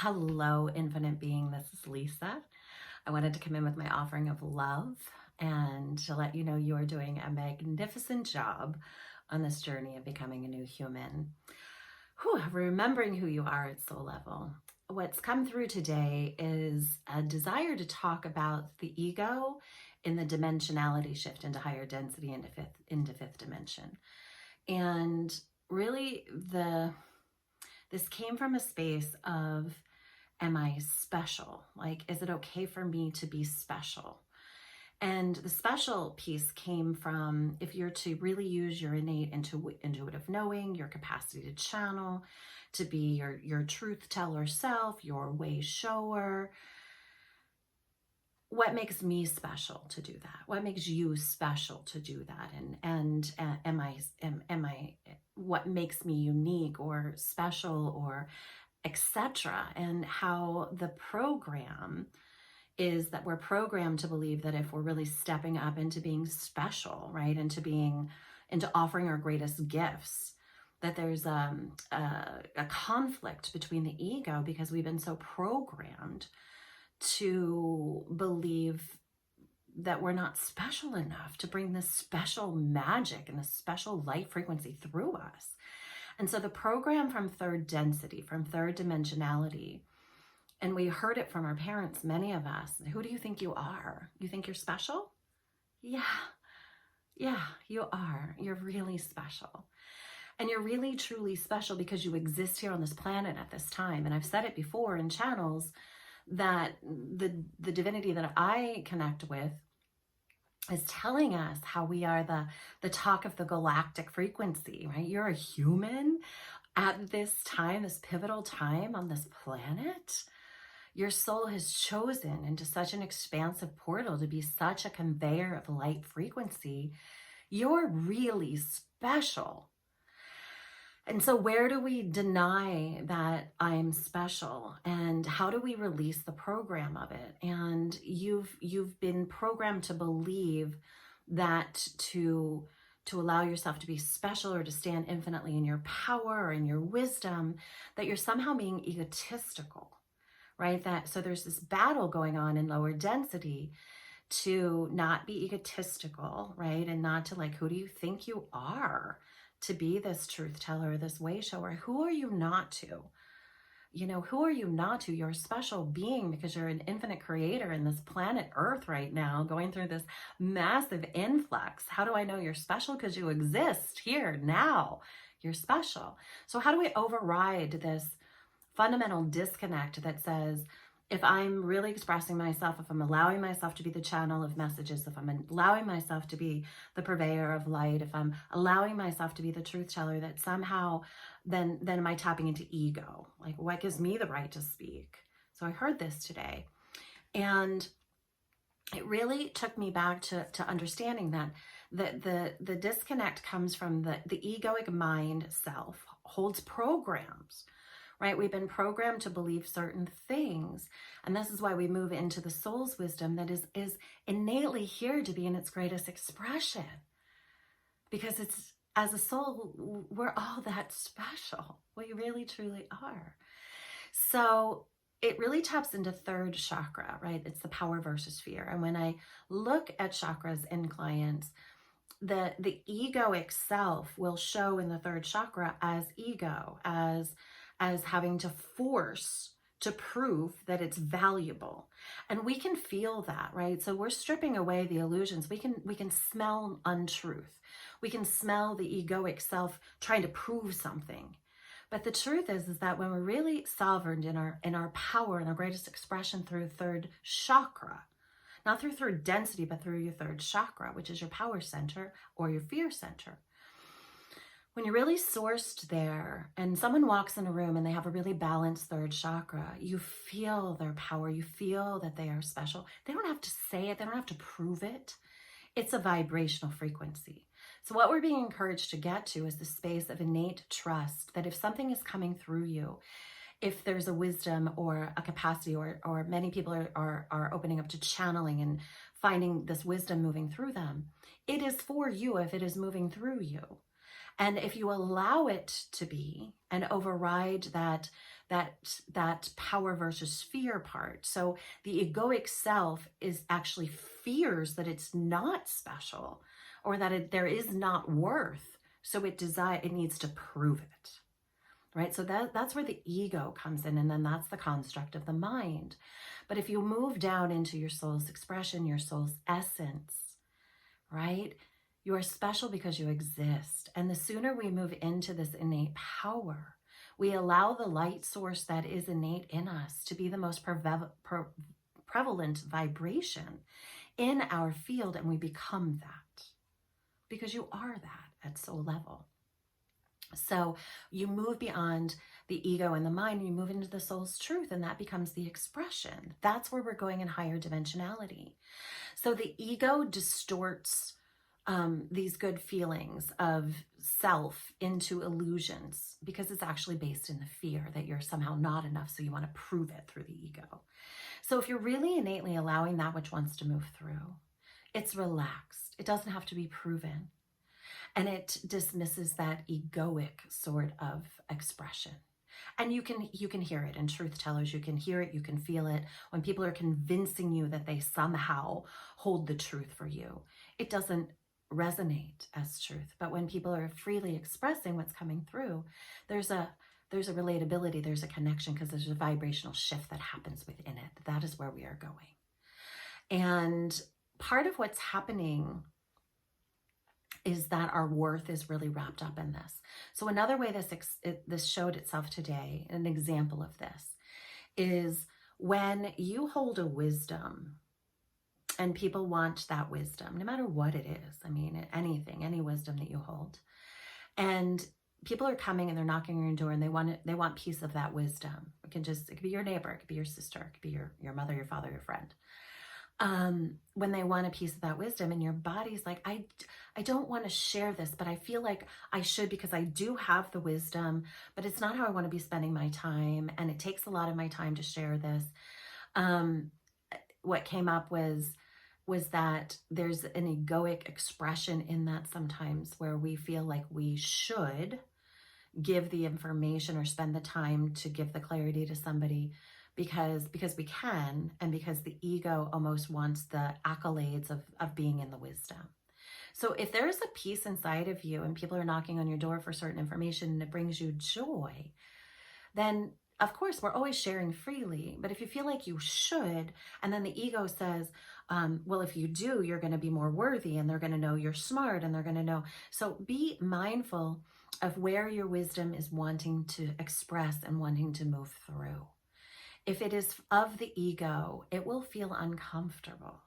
Hello, infinite being. This is Lisa. I wanted to come in with my offering of love and to let you know you are doing a magnificent job on this journey of becoming a new human. Remembering who you are at soul level. What's come through today is a desire to talk about the ego in the dimensionality shift into higher density into fifth dimension. And really this came from a space of, am I special? Like, is it okay for me to be special? And the special piece came from, if you're to really use your innate intuitive knowing, your capacity to channel, to be your truth teller self, your way shower. What makes me special to do that? What makes you special to do that? And am I what makes me unique or special or etc. And how the program is that we're programmed to believe that if we're really stepping up into being special, right, into offering our greatest gifts, that there's a conflict between the ego because we've been so programmed to believe that we're not special enough to bring this special magic and this special light frequency through us. And so the program from third density, from third dimensionality, and we heard it from our parents, many of us, who do you think you are? You think you're special? Yeah, you are. You're really special. And you're really, truly special because you exist here on this planet at this time. And I've said it before in channels that the divinity that I connect with is telling us how we are the talk of the galactic frequency, right? You're a human at this time, this pivotal time on this planet. Your soul has chosen into such an expansive portal to be such a conveyor of light frequency. You're really special. And so where do we deny that I'm special, and how do we release the program of it? And you've been programmed to believe that to allow yourself to be special or to stand infinitely in your power or in your wisdom, that you're somehow being egotistical, right? So there's this battle going on in lower density to not be egotistical, right? And not to who do you think you are? To be this truth teller, this way shower. Who are you not to? Who are you not to? You're a special being because you're an infinite creator in this planet Earth right now, going through this massive influx. How do I know you're special? Because you exist here now. You're special. So how do we override this fundamental disconnect that says, if I'm really expressing myself, if I'm allowing myself to be the channel of messages, if I'm allowing myself to be the purveyor of light, if I'm allowing myself to be the truth teller, that somehow then am I tapping into ego? What gives me the right to speak? So I heard this today. And it really took me back to understanding that the disconnect comes from the egoic mind self holds programs. Right? We've been programmed to believe certain things. And this is why we move into the soul's wisdom that is innately here to be in its greatest expression. Because it's, as a soul, we're all that special. We really, truly are. So it really taps into third chakra, right? It's the power versus fear. And when I look at chakras in clients, the egoic self will show in the third chakra as ego, as having to force to prove that it's valuable. And we can feel that, right? So we're stripping away the illusions. We can smell untruth. We can smell the egoic self trying to prove something. But the truth is that when we're really sovereign in our power and our greatest expression through third chakra, not through third density, but through your third chakra, which is your power center or your fear center. When you're really sourced there and someone walks in a room and they have a really balanced third chakra, you feel their power. You feel that they are special. They don't have to say it. They don't have to prove it. It's a vibrational frequency. So what we're being encouraged to get to is the space of innate trust that if something is coming through you, if there's a wisdom or a capacity or many people are opening up to channeling and finding this wisdom moving through them, it is for you if it is moving through you. And if you allow it to be and override that that power versus fear part. So the egoic self is actually fears that it's not special, or that there is not worth. So it needs to prove it. Right? So that's where the ego comes in, and then that's the construct of the mind. But if you move down into your soul's expression, your soul's essence, right? You are special because you exist. And the sooner we move into this innate power, we allow the light source that is innate in us to be the most prevalent vibration in our field, and we become that because you are that at soul level. So you move beyond the ego and the mind, and you move into the soul's truth, and that becomes the expression. That's where we're going in higher dimensionality. So the ego distorts these good feelings of self into illusions because it's actually based in the fear that you're somehow not enough, so you want to prove it through the ego. So if you're really innately allowing that which wants to move through, it's relaxed. It doesn't have to be proven. And it dismisses that egoic sort of expression. And you can hear it in truth tellers. You can hear it. You can feel it when people are convincing you that they somehow hold the truth for you. It doesn't resonate as truth. But when people are freely expressing what's coming through, there's a relatability, there's a connection, because there's a vibrational shift that happens within it. That is where we are going. And part of what's happening is that our worth is really wrapped up in this. So another way this showed itself today, an example of this, is when you hold a wisdom and people want that wisdom, no matter what it is. I mean, anything, any wisdom that you hold. And people are coming and they're knocking on your door and they want piece of that wisdom. It could be your neighbor, it could be your sister, it could be your mother, your father, your friend. When they want a piece of that wisdom, and your body's like, I don't want to share this, but I feel like I should because I do have the wisdom, but it's not how I want to be spending my time. And it takes a lot of my time to share this. What came up was that there's an egoic expression in that sometimes, where we feel like we should give the information or spend the time to give the clarity to somebody because we can, and because the ego almost wants the accolades of being in the wisdom. So if there's a piece inside of you and people are knocking on your door for certain information and it brings you joy, then of course we're always sharing freely. But if you feel like you should, and then the ego says, well, if you do, you're going to be more worthy, and they're going to know you're smart, and they're going to know. So be mindful of where your wisdom is wanting to express and wanting to move through. If it is of the ego, it will feel uncomfortable.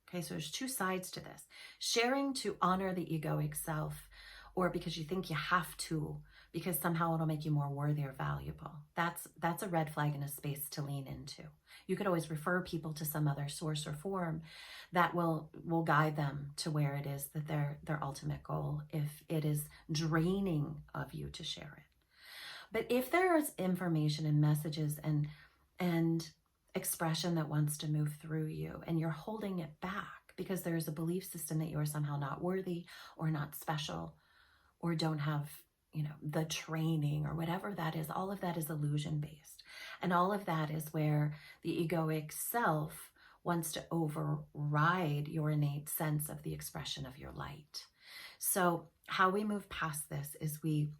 Okay, so there's two sides to this. Sharing to honor the egoic self, or because you think you have to, because somehow it'll make you more worthy or valuable. That's a red flag and a space to lean into. You could always refer people to some other source or form that will guide them to where it is that their ultimate goal, if it is draining of you to share it. But if there is information and messages and expression that wants to move through you, and you're holding it back because there's a belief system that you are somehow not worthy or not special or don't have, the training or whatever that is, all of that is illusion based. And all of that is where the egoic self wants to override your innate sense of the expression of your light. So how we move past this is we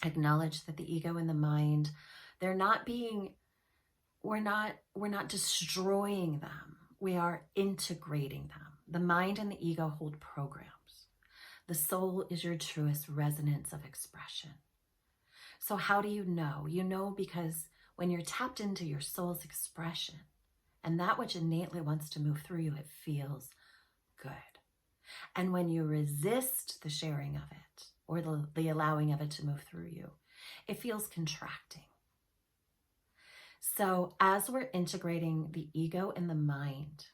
acknowledge that the ego and the mind, we're not destroying them. We are integrating them. The mind and the ego hold programs. The soul is your truest resonance of expression. So how do you know? You know because when you're tapped into your soul's expression and that which innately wants to move through you, it feels good. And when you resist the sharing of it or the allowing of it to move through you, it feels contracting. So as we're integrating the ego and the mind,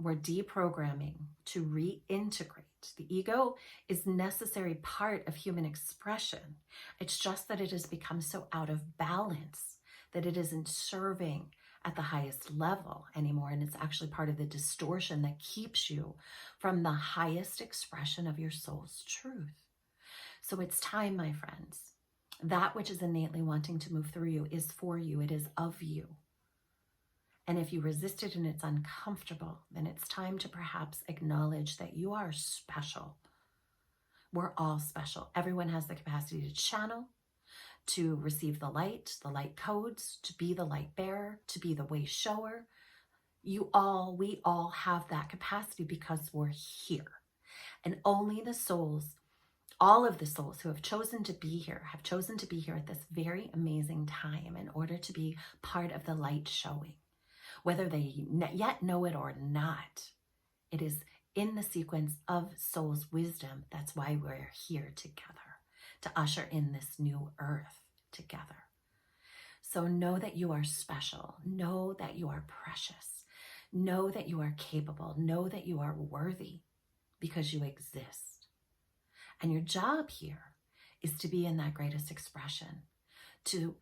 we're deprogramming to reintegrate. The ego is a necessary part of human expression. It's just that it has become so out of balance that it isn't serving at the highest level anymore. And it's actually part of the distortion that keeps you from the highest expression of your soul's truth. So it's time, my friends, That which is innately wanting to move through you is for you. It is of you. And if you resist it and it's uncomfortable, then it's time to perhaps acknowledge that you are special. We're all special. Everyone has the capacity to channel, to receive the light codes, to be the light bearer, to be the way shower. We all have that capacity because we're here. And only the souls, all of the souls who have chosen to be here at this very amazing time in order to be part of the light showing. Whether they yet know it or not, it is in the sequence of soul's wisdom. That's why we're here together, to usher in this new earth together. So know that you are special. Know that you are precious. Know that you are capable. Know that you are worthy because you exist. And your job here is to be in that greatest expression, to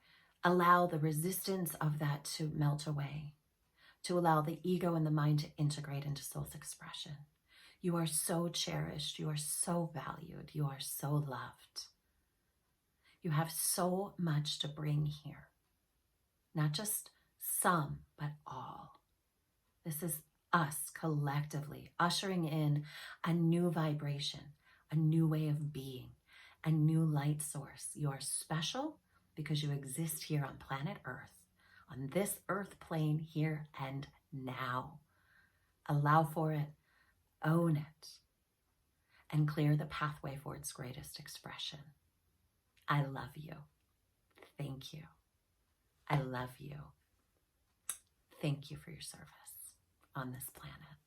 allow the resistance of that to melt away, to allow the ego and the mind to integrate into soul's expression. You are so cherished. You are so valued. You are so loved. You have so much to bring here. Not just some, but all. This is us collectively ushering in a new vibration, a new way of being, a new light source. You are special because you exist here on planet Earth, on this earth plane here and now. Allow for it, own it, and clear the pathway for its greatest expression. I love you. Thank you. I love you. Thank you for your service on this planet.